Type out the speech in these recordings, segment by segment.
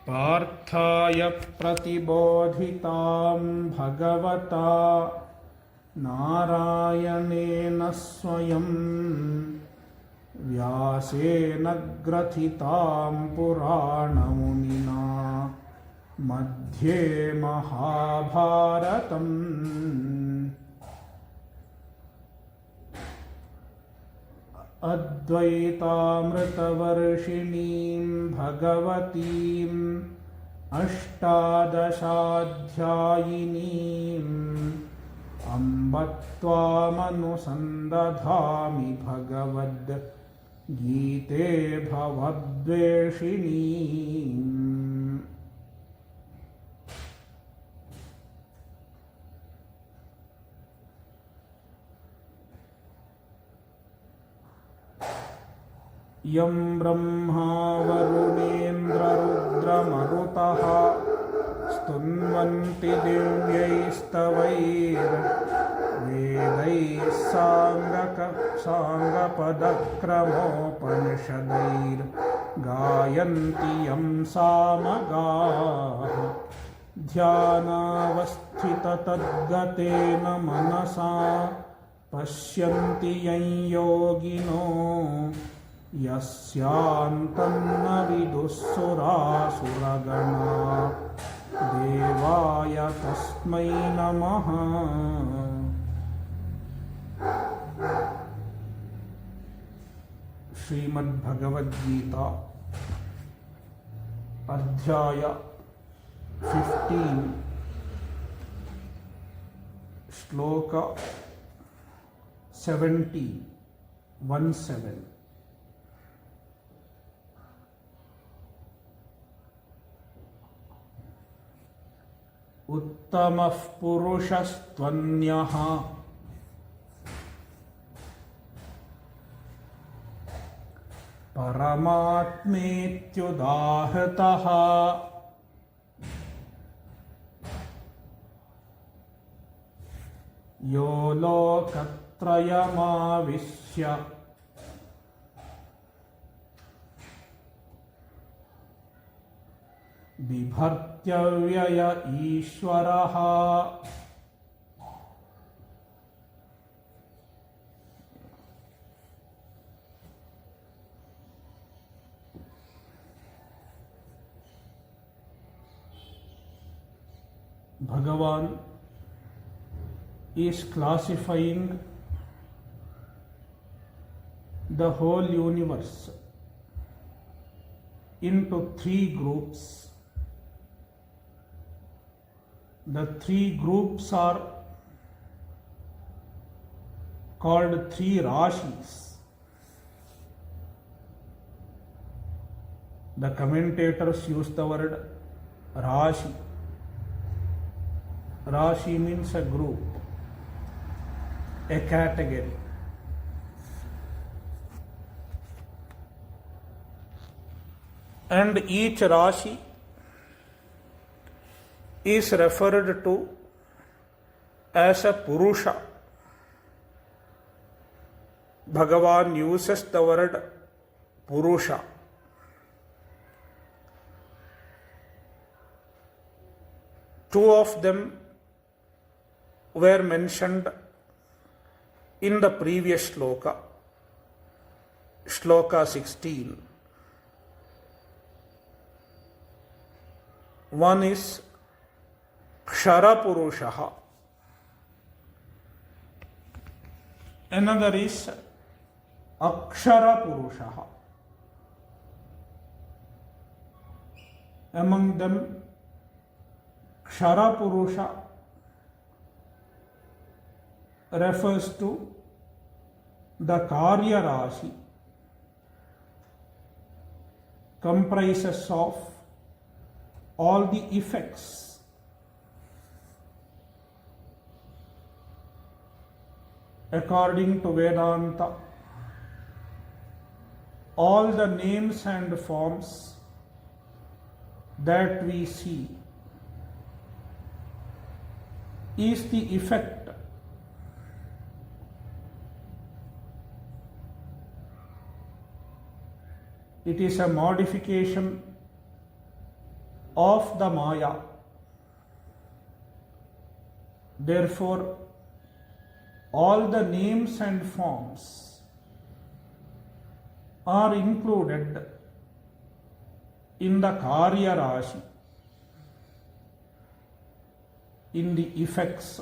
पार्थाय प्रतिबोधितां भगवता नारायणेन स्वयं व्यासेन ग्रथितां पुराणमुनिना मध्ये महाभारतम्। अद्वैतामृतवर्षिणीं भगवतीम् अष्टादशाध्यायिनीम् अम्ब त्वामनुसन्दधामि भगवद्गीते भवद्वेषिणीम्। यं ब्रह्मा वरुणेन्द्ररुद्रमरुतः स्तुन्वन्ति दिव्यैस्तवैर्वेदैः साङ्गपदक्रमोपनिषदैर्गायन्ति यं सामगाः। ध्यानावस्थिततद्गतेन मनसा पश्यन्ति यं योगिनो यस्यान्तं न विदुःसुरासुरगणा देवाय तस्मै नमः। श्रीमद् भगवद्गीता अध्याय 15 श्लोक 17 उत्तमः पुरुषस्त्वन्यः परमात्मेत्युदाहृतः यो लोकत्रयमाविश्य बिभर्त्यव्यय ईश्वरः। Bhagavan is classifying the whole universe into 3 groups. The 3 groups are called 3 Rashis. The commentators use the word Rashi. Rashi means a group, a category. And each Rashi is referred to as a Purusha. Bhagavan uses the word Purusha. Two of them were mentioned in the previous shloka, Shloka 16. One is Kshara Purushaha. Another is Akshara Purushaha. Among them, Kshara Purusha refers to the Karya Rashi, comprises of all the effects. According to Vedanta, all the names and forms that we see is the effect it is a modification of the Maya. Therefore, all the names and forms are included in the Karya Rashi, in the effects,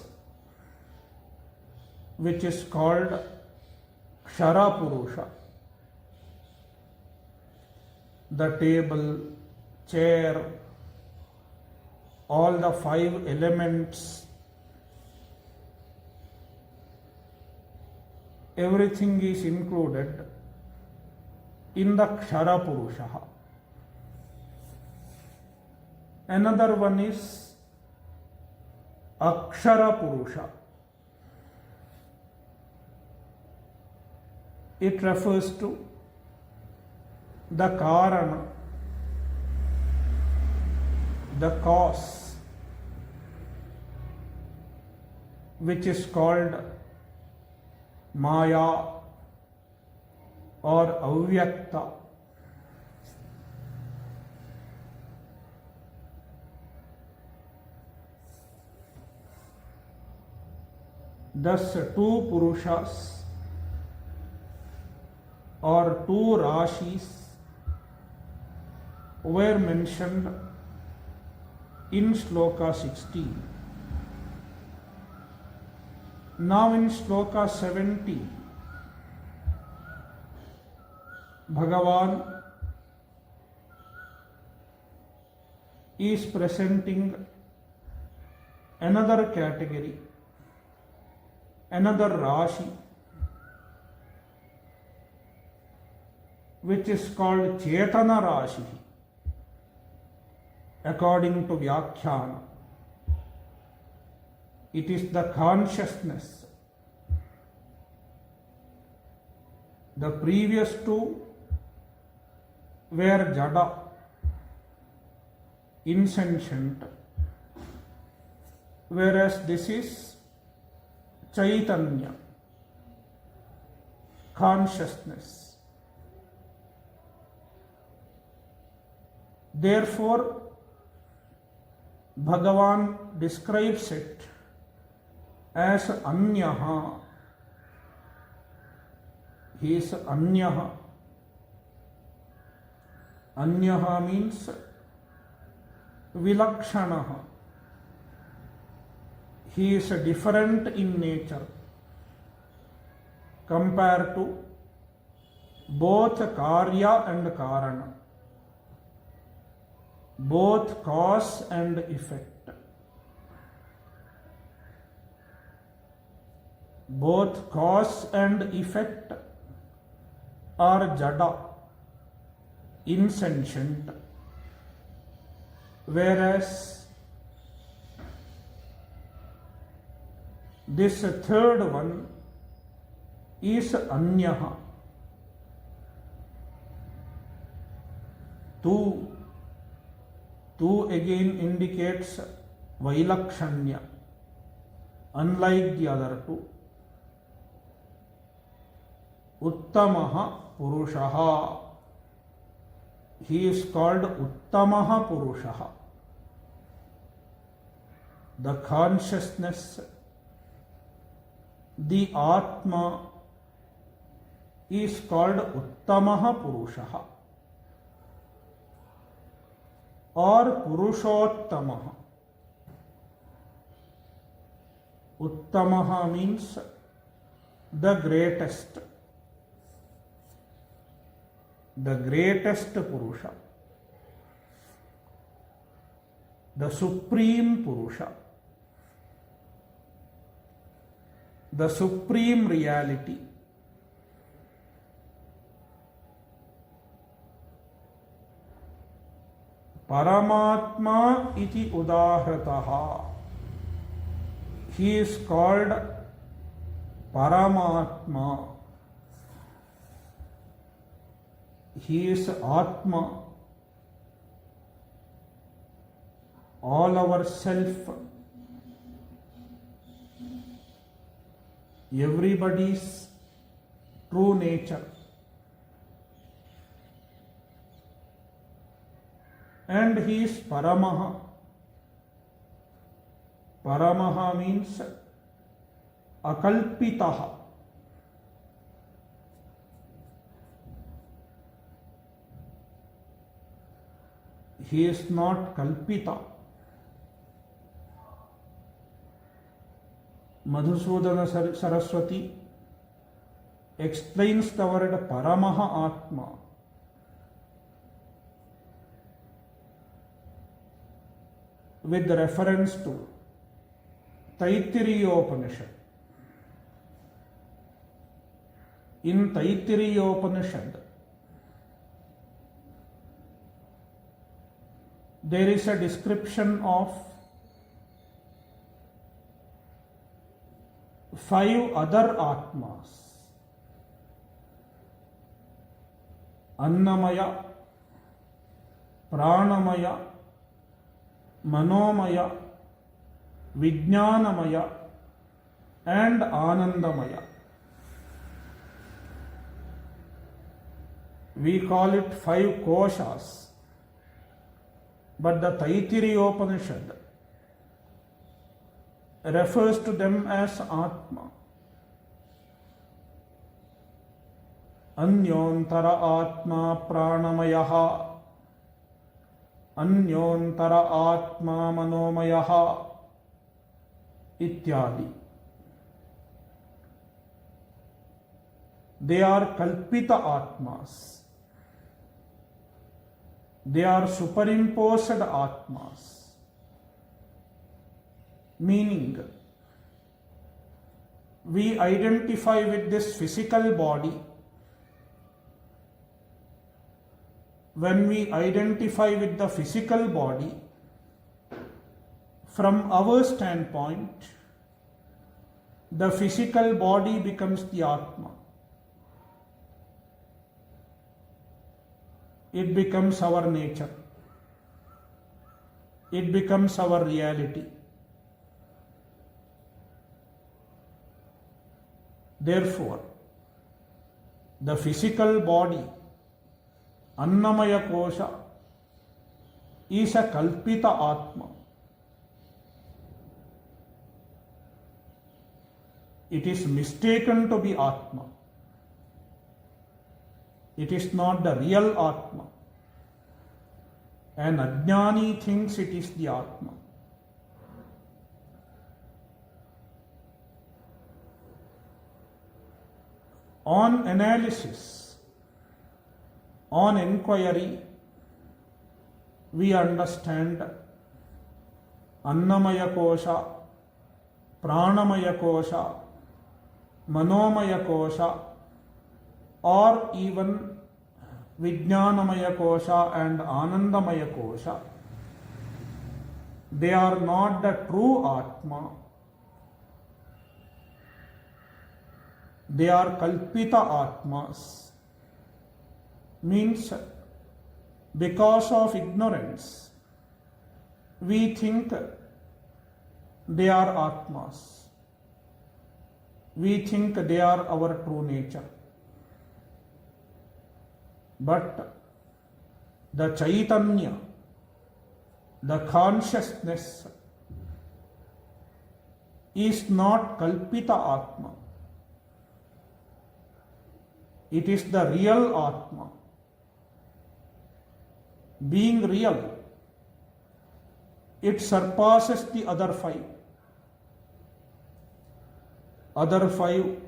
which is called Kshara Purusha. The table, chair, all the 5 elements, everything is included in the Kshara Purusha. Another one is Akshara Purusha. It refers to the Karana, the cause, which is called Maya or Avyakta. Thus, 2 Purushas or 2 Rashis were mentioned in Shloka 16. Now in Shloka 17, Bhagavan is presenting another category, another Rashi, which is called Chetana Rashi, according to Vyakhyana. It is the consciousness. The previous 2 were Jada, insentient, whereas this is Chaitanya, consciousness. Therefore, Bhagavan describes it as Anyaha. He is Anyaha. Anyaha means Vilakshanaha. He is different in nature compared to both Karya and Karana, both cause and effect. Both cause and effect are Jada, insentient, whereas this third one is Anyaha. Tu again indicates Vailakshanya, unlike the other 2. Uttamaha Purushaha. He is called Uttamaha Purushaha. The consciousness, the Atma, is called Uttamaha Purushaha or Purushottamaha. Uttamaha means the greatest Purusha, the supreme Purusha, the supreme reality. Paramatma iti udahrataha. He is called Paramatma. He is Atma, all our self, everybody's true nature. and he is Paramaha. Paramaha means akalpitaha. He is not kalpita. Madhusudana Saraswati explains the word Paramaha Atma with reference to Taittiriyopanishad. In Taittiriyopanishad, there is a description of 5 other Atmas. Annamaya, Pranamaya, Manomaya, Vijnanamaya and Anandamaya. We call it 5 koshas, but the Taittiriyopanishad refers to them as Atma. Anyontara Atma Pranamayaha, Anyontara Atma Manomayaha ityadi. They are Kalpita Atmas. They are superimposed Atmas. Meaning, we identify with this physical body. When we identify with the physical body, from our standpoint, the physical body becomes the Atma. It becomes our nature. It becomes our reality. Therefore, the physical body, Annamaya Kosha, is a Kalpita Atma. It is mistaken to be Atma. It is not the real Atma. An Ajnani thinks it is the Atma. On analysis, on inquiry, we understand Annamaya Kosha, Pranamaya Kosha, Manomaya Kosha, or even Vijnanamaya Kosha and Anandamaya Kosha. They are not the true Atma. They are Kalpita Atmas. Means, because of ignorance, we think they are Atmas. We think they are our true nature. But the Chaitanya, the consciousness, is not Kalpita Atma. It is the real Atma. Being real, it surpasses the other 5. Other 5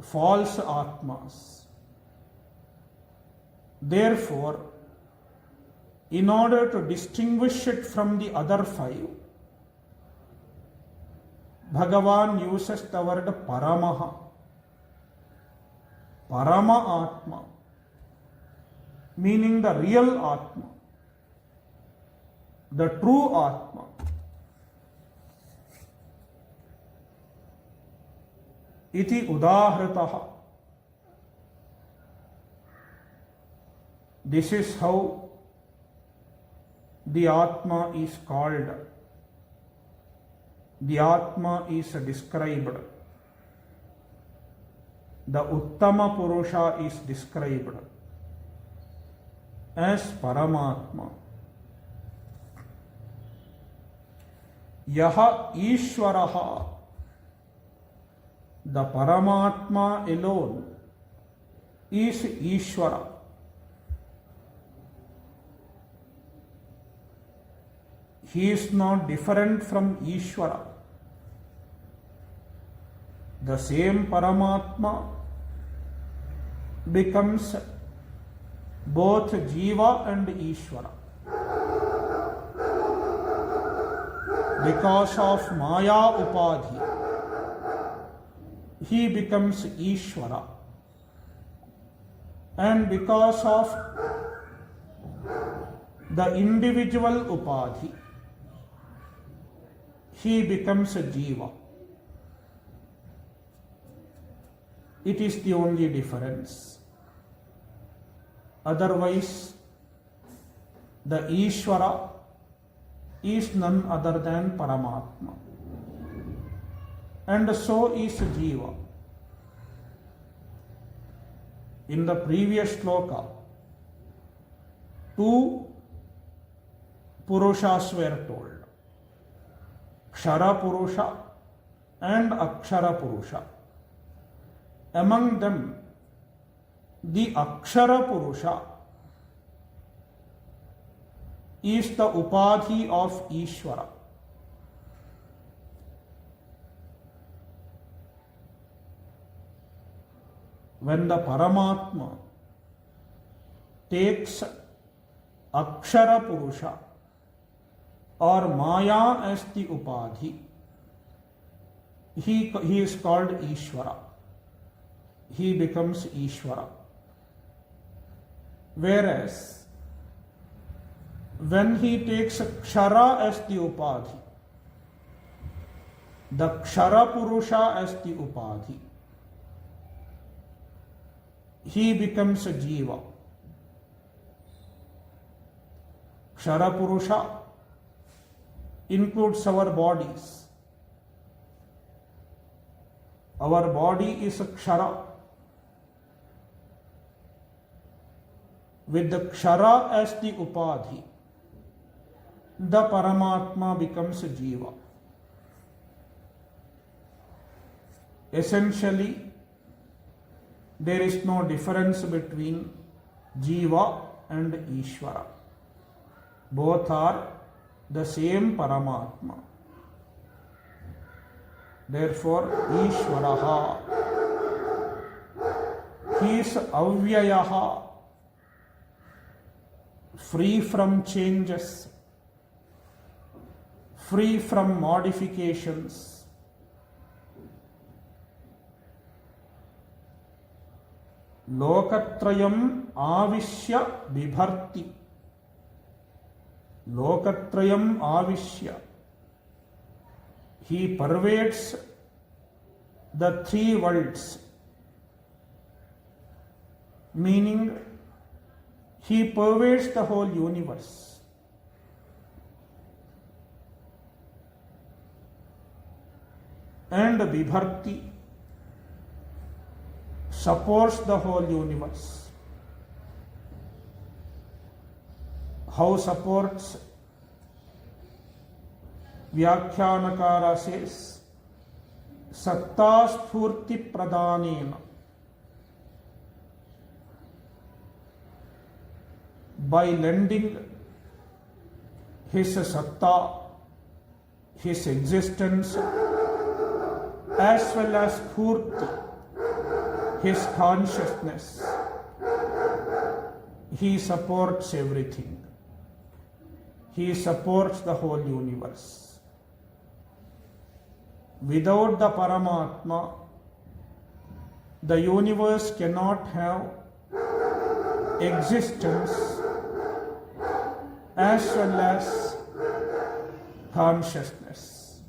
false Atmas. Therefore, in order to distinguish it from the other 5, Bhagavan uses the word Paramaha. Parama Atma, meaning the real Atma, the true Atma. Iti udahrataha. This is how the Atma is called. The Atma is described. The Uttama Purusha is described as Paramatma. Yaha Ishvaraha, the Paramatma alone is Ishvara. He is not different from Ishvara. The same Paramatma becomes both Jiva and Ishvara. Because of Maya Upadhi, he becomes Ishvara. And because of the individual Upadhi, he becomes a Jiva. It is the only difference. Otherwise, the Ishvara is none other than Paramatma. And so is Jiva. In the previous Shloka, two Purushas were told. Kshara Purusha and Akshara Purusha. Among them, the Akshara Purusha is the Upadhi of Ishvara. When the Paramatma takes Akshara Purusha or Maya as the Upadhi, he is called Ishvara. He becomes Ishvara. Whereas, when he takes Kshara as the Upadhi, the Kshara Purusha as the Upadhi, he becomes a Jiva. Kshara Purusha includes our bodies. Our body is a Kshara. With the Kshara as the Upadhi, the Paramatma becomes a Jiva. Essentially, there is no difference between Jiva and Ishvara. Both are the same Paramatma. Therefore, Ishvaraha, he is Avyayaha, free from changes, free from modifications. Lokatrayam avishya bibharti. Lokatrayam avishya. He pervades the three worlds, meaning he pervades the whole universe. And Vibharti supports the whole universe. How supports? Vyakhyanakara says, Sattaspurti Pradhanena. By lending his satta, his existence, as well as Purti, his consciousness, he supports everything. He supports the whole universe. Without the Paramatma, the universe cannot have existence as well as consciousness.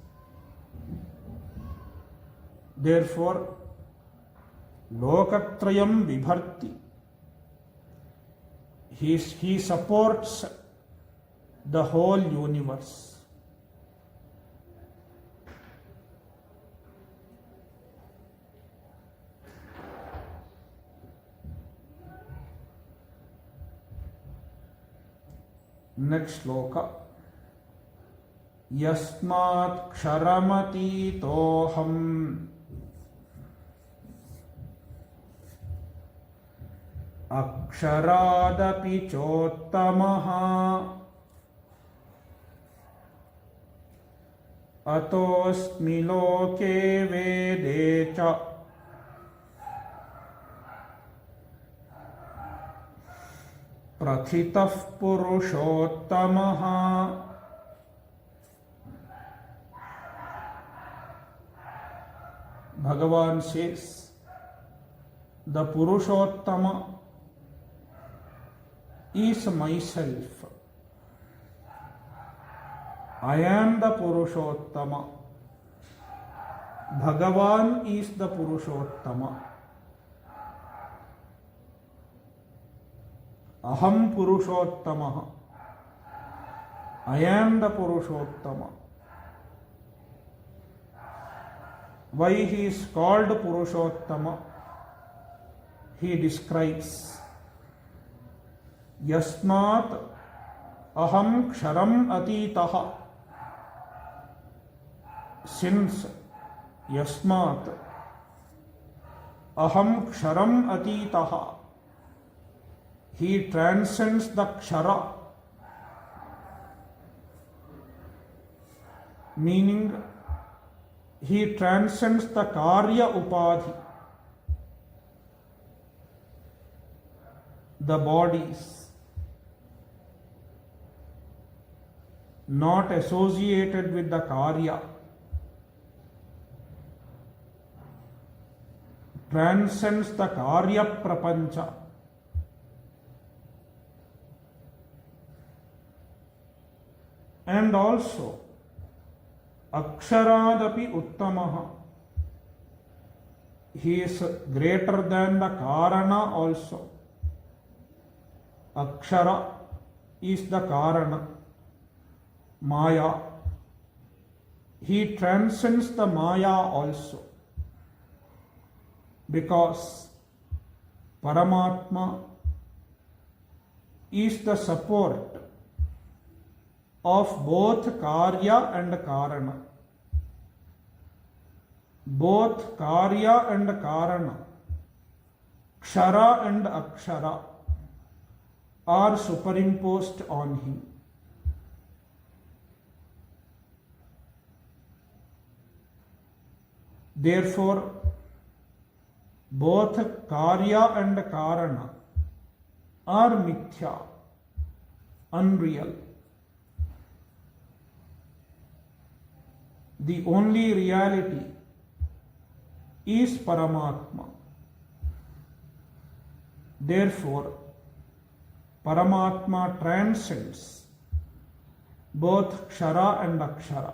Therefore, Lokatrayam Vibharti, he supports the whole universe. Next shloka. यस्मात् क्षरमतीतोऽहम् अक्षरादपि चोत्तमः अतोऽस्मि लोके वेदे च प्रथितः पुरुषोत्तमः. Bhagavan says, the Purushottama is myself. I am the Purushottama. Bhagavan is the Purushottama. Aham Purushottama. I am the Purushottama. Why he is called Purushottama? He describes, Yasmat aham ksharam atitaha. Since Yasmat aham ksharam atitaha, he transcends the kshara, meaning he transcends the karya upadhi, the bodies not associated with the karya, transcends the karya prapancha. And also Aksharadapi Uttamaha. He is greater than the Karana also. Akshara is the Karana, Maya. He transcends the Maya also, because Paramatma is the support of both Karya and Karana. Both Karya and Karana, Kshara and Akshara, are superimposed on him. Therefore, both Karya and Karana are mithya, unreal. The only reality is Paramatma. Therefore, Paramatma transcends both Kshara and Akshara.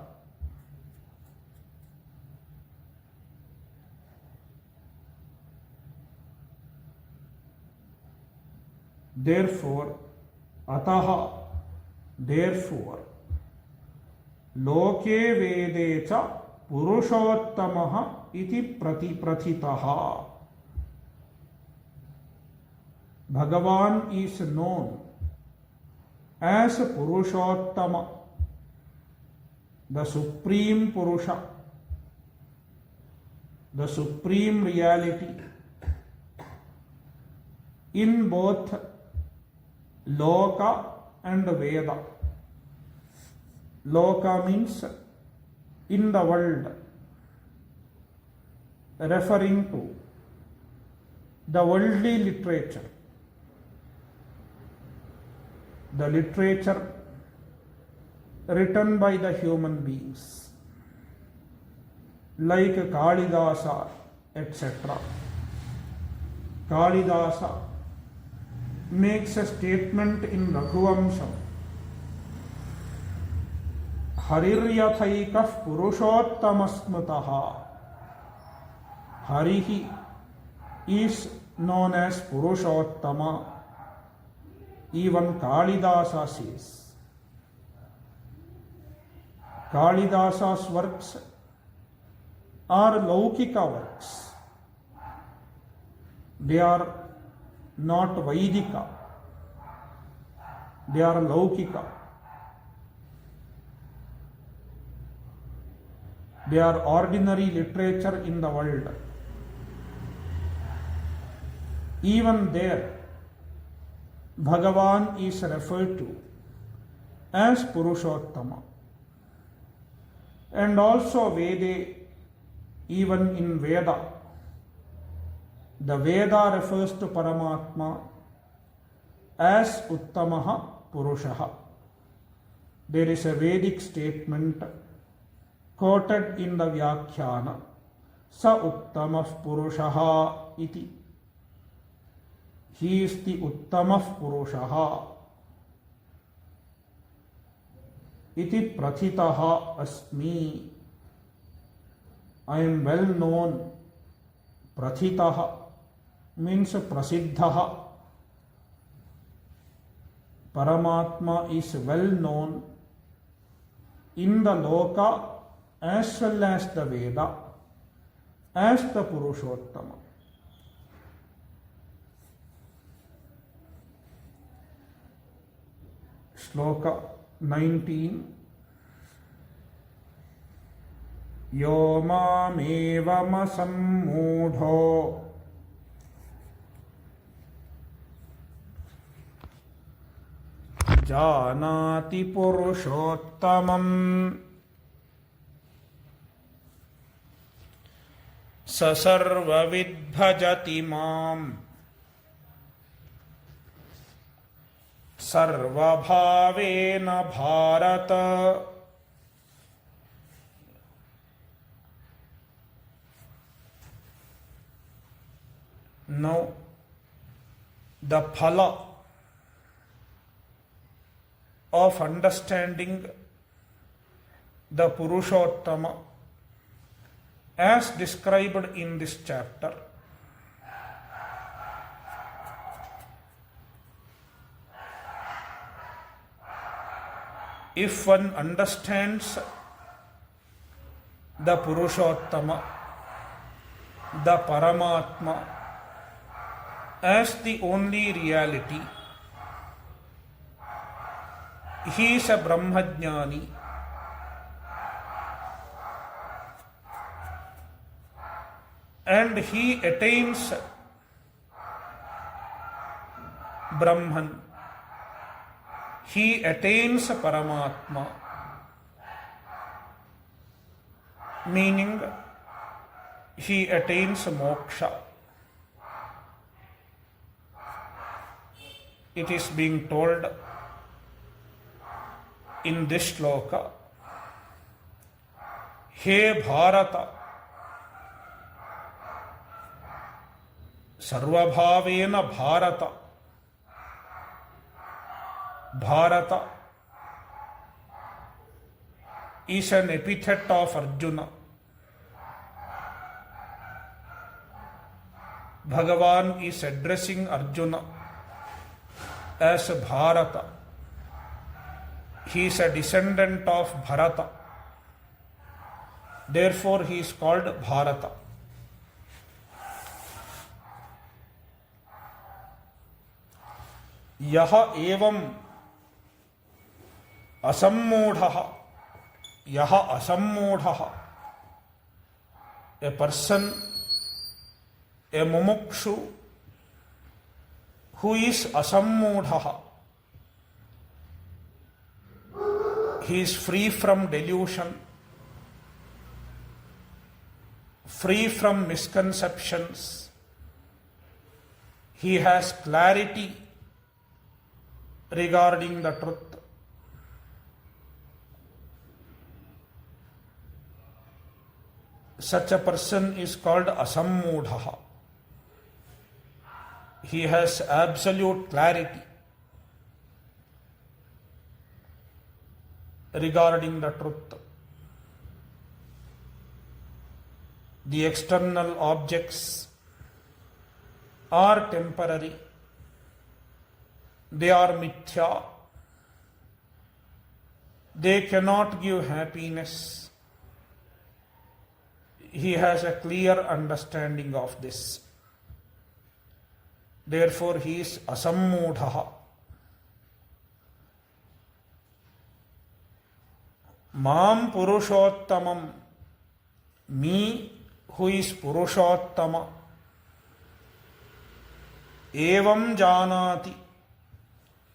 Therefore, Ataha, therefore, Loke Vede cha Purushottamaha iti prathitaha. Bhagavan is known as Purushottama, the Supreme Purusha, the Supreme Reality, in both Loka and Veda. Loka means in the world, referring to the worldly literature, the literature written by the human beings, like Kalidasa, etc. Kalidasa makes a statement in Raghuvamsam, Hariryathaikas Purushottamasmataha. Harihi is known as Purushottama. Even Kalidasa says. Kalidasa's works are Laukika works. They are not Vaidika. They are Laukika. They are ordinary literature in the world. Even there, Bhagavan is referred to as Purushottama. And also Vede, even in Veda, the Veda refers to Paramatma as Uttamaha Purushaha. There is a Vedic statement quoted in the Vyakhyana, Sa Uttamah Purushaha iti. He is the Uttamah Purushaha. Iti prathitaha asmi. I am well known. Prathitaha means prasiddhaha. Paramatma is well known in the Loka as well as the Veda as the Purushottama. Shloka 19. Yo mamevam sammudho janati purushottamam sasarvavid bhajati mam sarvabhavena bharata. Now, the phala of understanding the Purushottama as described in this chapter if one understands the Purushottama, the Paramatma, as the only reality, he is a Brahmajnani. And he attains Brahman. He attains Paramatma. Meaning, he attains moksha. It is being told in this shloka, He Bharata, Sarvabhavena Bharata. Bharata is an epithet of Arjuna. Bhagavan is addressing Arjuna as Bharata. He is a descendant of Bharata. Therefore, he is called Bharata. Yaha evam asammudhaha. Yaha asammudhaha. A person, a mumukshu, who is asammudhaha. He is free from delusion, free from misconceptions. He has clarity regarding the truth. Such a person is called asammudhaha. He has absolute clarity regarding the truth. The external objects are temporary. They are mithya. They cannot give happiness. He has a clear understanding of this. Therefore, he is asammudhaha. Mam purushottamam. me who is Purushottama, evam janati,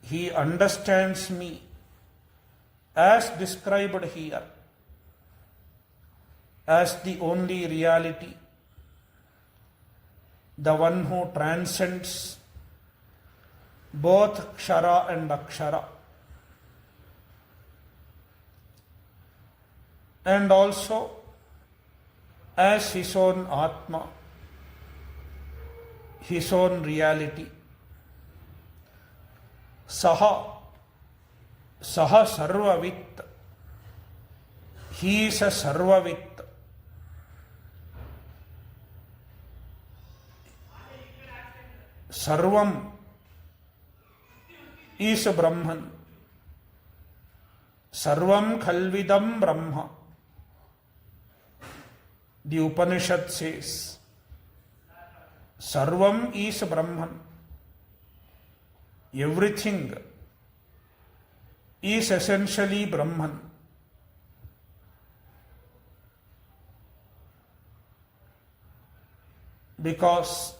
he understands me as described here, as the only reality, the one who transcends both Kshara and Akshara, and also as his own Atma, his own reality. Saha Sarvavit, he is a Sarvavit. Sarvam is Brahman. Sarvam Khalvidam Brahma. The Upanishad says, Sarvam is Brahman. Everything is essentially Brahman. Because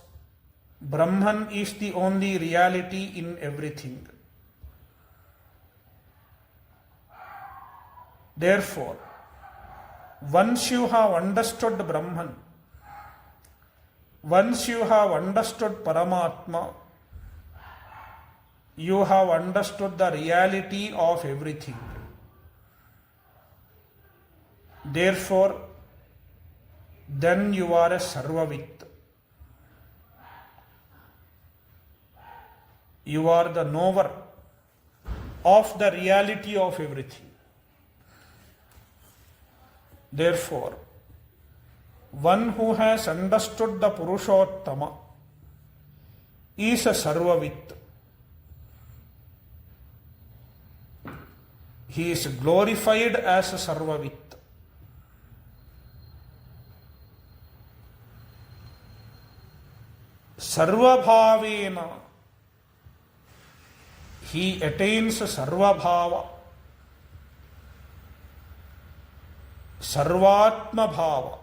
Brahman is the only reality in everything. Therefore, once you have understood Brahman, once you have understood Paramatma, you have understood the reality of everything. Therefore, then you are a Sarvavit. You are the knower of the reality of everything. Therefore, one who has understood the Purushottama is a Sarvavit. He is glorified as a Sarvavit. Sarvabhavena, he attains Sarvabhava, Sarvatma Bhava.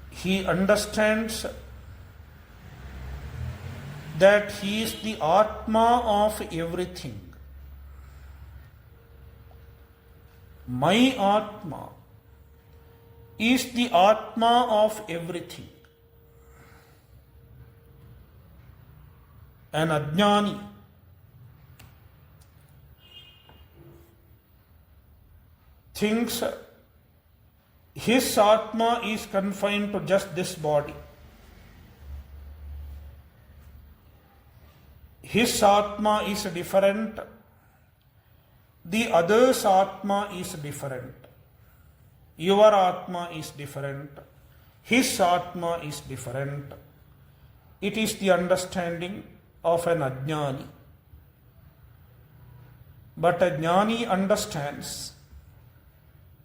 He understands that he is the Atma of everything. My Atma is the Atma of everything. An Ajnani thinks his Atma is confined to just this body. His Atma is different. The other's Atma is different. Your Atma is different. His Atma is different. It is the understanding of an Ajnani. But a Jnani understands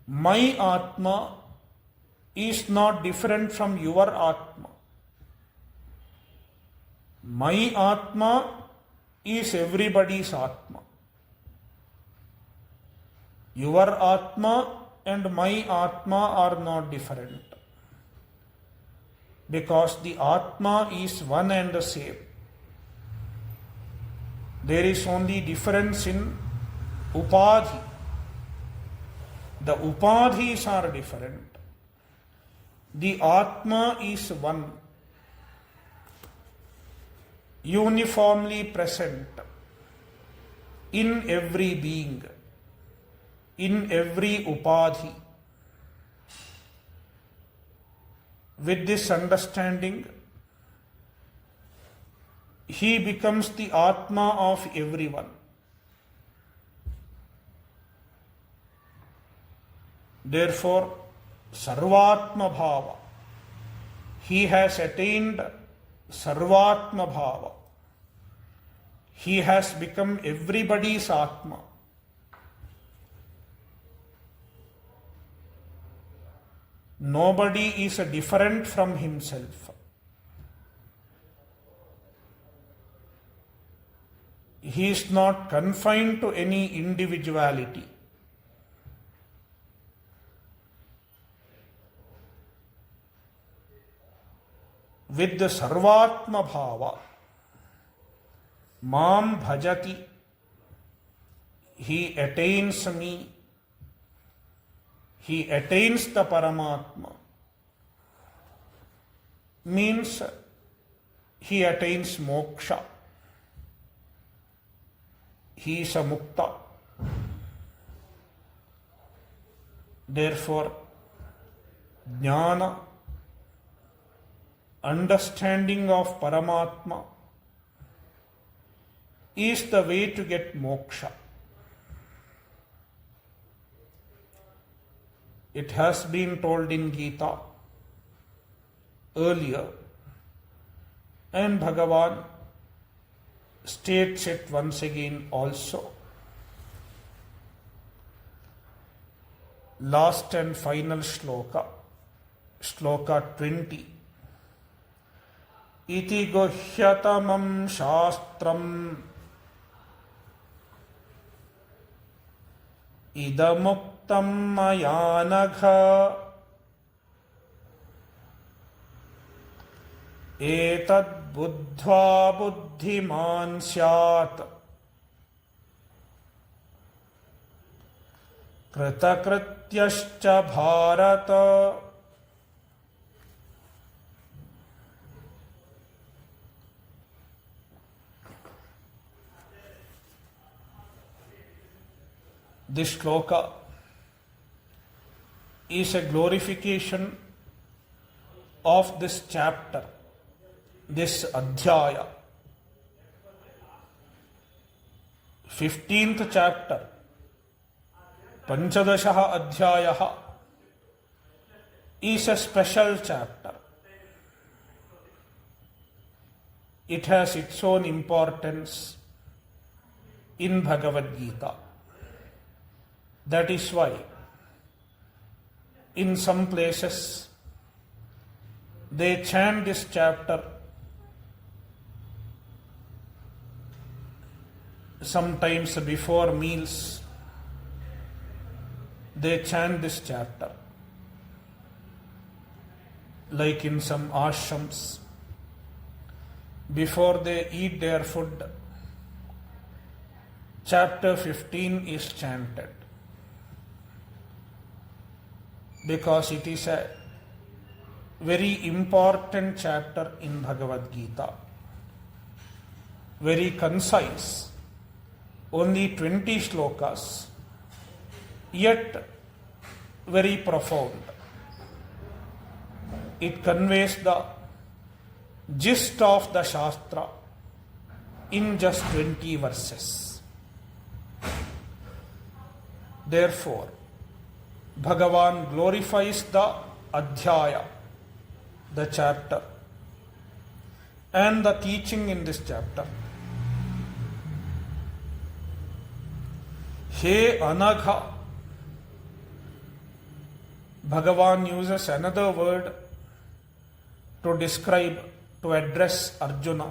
my Atma is not different from your Atma. My Atma is everybody's Atma. Your Atma and my Atma are not different. Because the Atma is one and the same. There is only difference in Upadhi. The Upadhis are different. The Atma is one, uniformly present in every being, in every Upadhi. With this understanding, he becomes the Atma of everyone. Therefore, Sarvatma Bhava, he has attained Sarvatma Bhava. He has become everybody's Atma. Nobody is different from himself. He is not confined to any individuality. with the Sarvatma Bhava, Mam Bhajati, he attains me, he attains the Paramatma, means he attains moksha. He is a mukta. Therefore, jnana, understanding of Paramatma, is the way to get moksha. It has been told in Gita earlier, and Bhagavan states it once again also. Last and final shloka, shloka 20. Iti guhyatamam shastram idamuktam mayanagha etad buddhva buddhiman syat kritakrityascha bharata. This shloka is a glorification of this chapter, this adhyaya. 15th chapter, Panchadashaha Adhyayaha, is a special chapter. It has its own importance in Bhagavadgita. That is why in some places they chant this chapter sometimes before meals. They chant this chapter, like in some ashrams. Before they eat their food, chapter 15 is chanted, because it is a very important chapter in Bhagavad Gita. Very concise, only 20 shlokas, yet very profound. It conveys the gist of the Shastra in just 20 verses. Therefore, Bhagavan glorifies the adhyaya, the chapter, and the teaching in this chapter. He Anagha, Bhagavan uses another word to describe, to address Arjuna.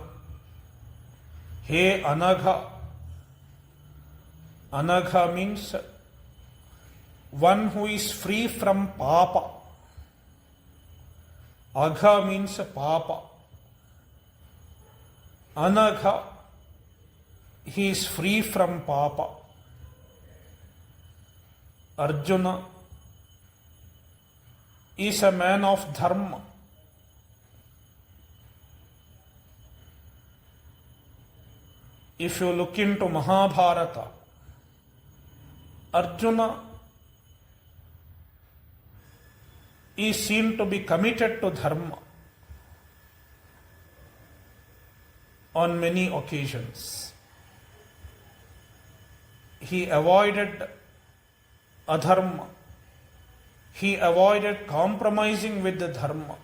He Anagha. Anagha means one who is free from papa. Agha means papa. Anagha, he is free from papa. Arjuna is a man of dharma. If you look into Mahabharata, Arjuna is seen to be committed to dharma on many occasions. He avoided adharma. He avoided compromising with the dharma.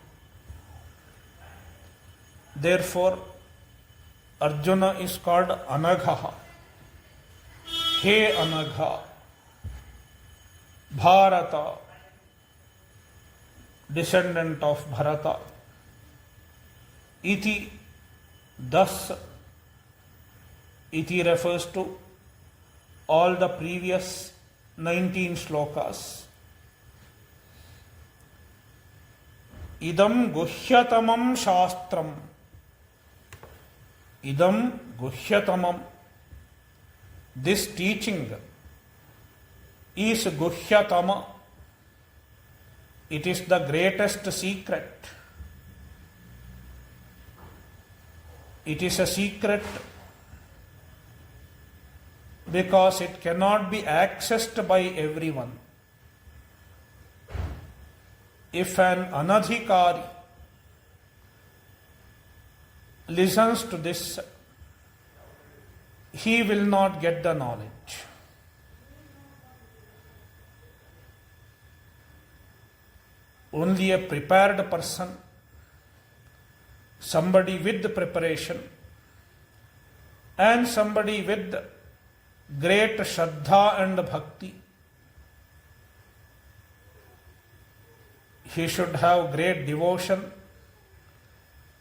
Therefore, Arjuna is called Anagha. He Anagha. Bharata, descendant of Bharata. Iti, thus. Iti refers to all the previous 19 shlokas. idam guhyatamam shastram. Idam guhyatamam. This teaching is guhyatama. It is the greatest secret. It is a secret because it cannot be accessed by everyone. If an anadhikari listens to this, he will not get the knowledge. Only a prepared person, somebody with preparation, and somebody with great Shraddha and Bhakti. He should have great devotion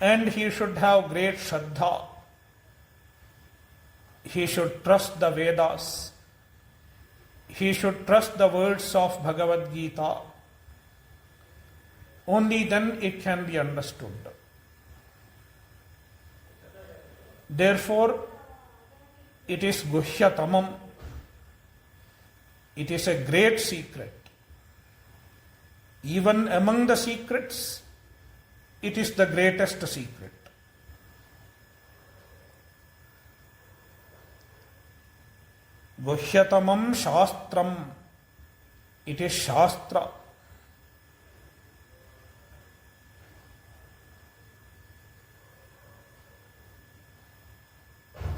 and he should have great Shraddha. He should trust the Vedas. He should trust the words of Bhagavadgita. Only then it can be understood. Therefore, it is guhyatamam. It is a great secret. Even among the secrets, it is the greatest secret. Guhyatamam shastram. It is shastra.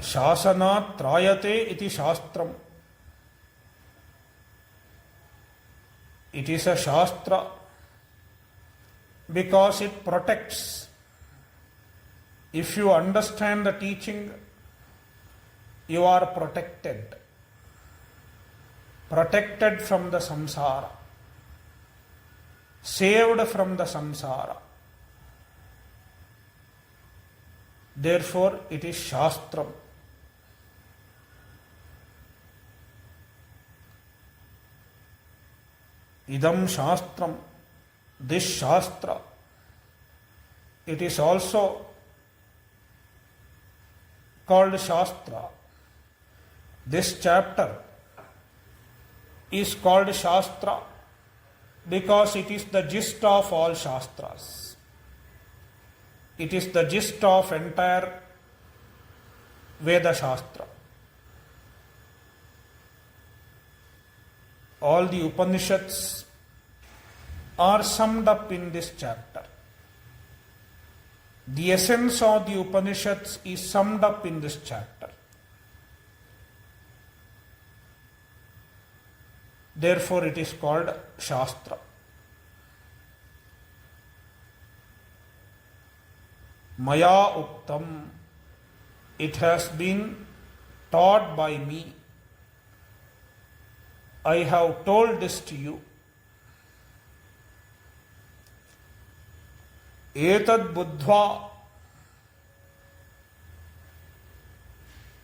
Shasanat trayate iti shastram. It is a shastra because it protects. If you understand the teaching, you are protected. Protected from the samsara. Saved from the samsara. Therefore, it is shastram. Idam shastram, this shastra, it is also called shastra. This chapter is called shastra because it is the gist of all shastras. It is the gist of entire Veda Shastra. All the Upanishads are summed up in this chapter. The essence of the Upanishads is summed up in this chapter. Therefore, it is called Shastra. Maya Uktam, it has been taught by me. I have told this to you. Etad buddhva.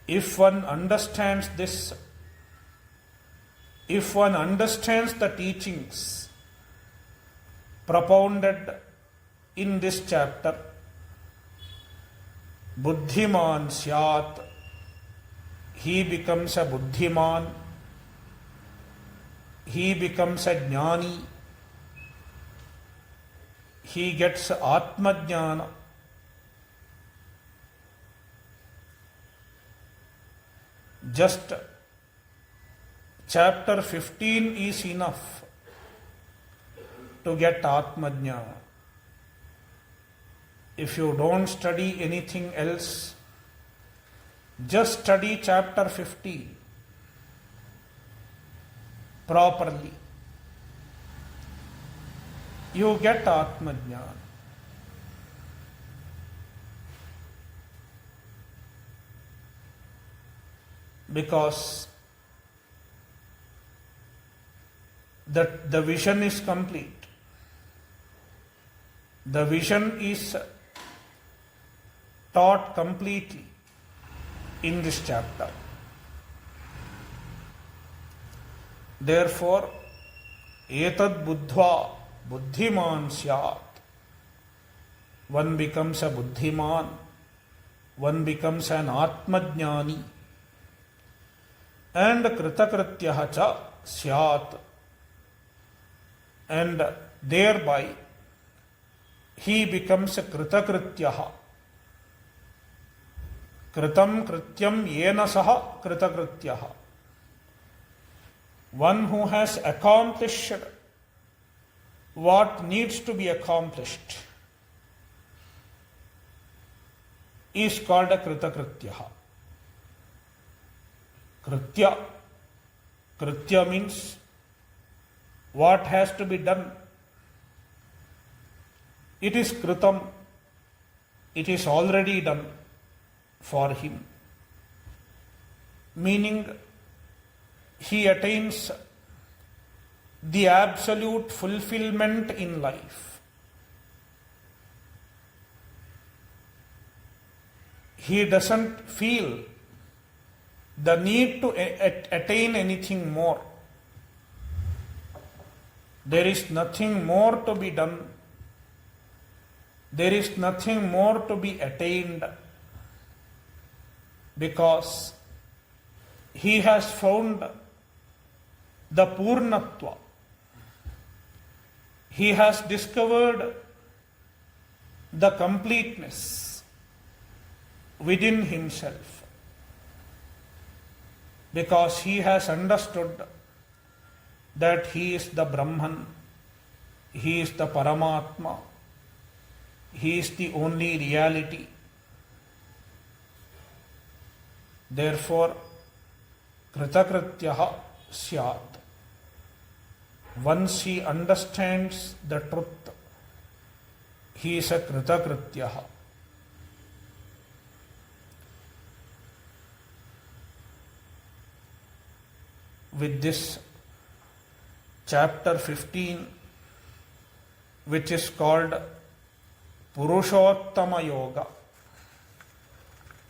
If one understands this, if one understands the teachings propounded in this chapter, buddhiman syat, he becomes a buddhiman. He becomes a jnani. He gets atmajnana. Just chapter 15 is enough to get atmajnana. If you don't study anything else, just study chapter 15 properly. You get atmajnana. Because the vision is complete. The vision is taught completely in this chapter. Therefore, etad buddhva buddhiman syat. one becomes a buddhiman, one becomes an atmajnani, and kritakrityaha cha syat, and thereby he becomes a kritakrityaha. Kritam krityam yena saha kritakrityaha. One who has accomplished what needs to be accomplished is called a kritakrityaha. Kritya. Kritya means what has to be done. It is kritam. It is already done for him. Meaning, he attains the absolute fulfillment in life. He doesn't feel the need to attain anything more. There is nothing more to be done. There is nothing more to be attained, because he has found the Purnatva. He has discovered the completeness within himself, because he has understood that he is the Brahman, he is the Paramatma, he is the only reality. Therefore, kritakrityaha syat. Once he understands the truth, he is a kritakrityaha. With this, chapter 15, which is called Purushottama Yoga,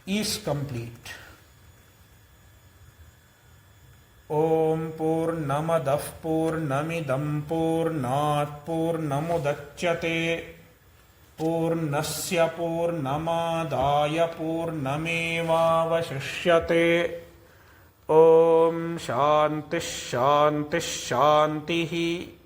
is complete. Om Purnamadah Purnamidam Purnat Purnamudachyate Purnasya Purnamadaya Purnamevavashishyate. Om Shanti Shanti Shantihi.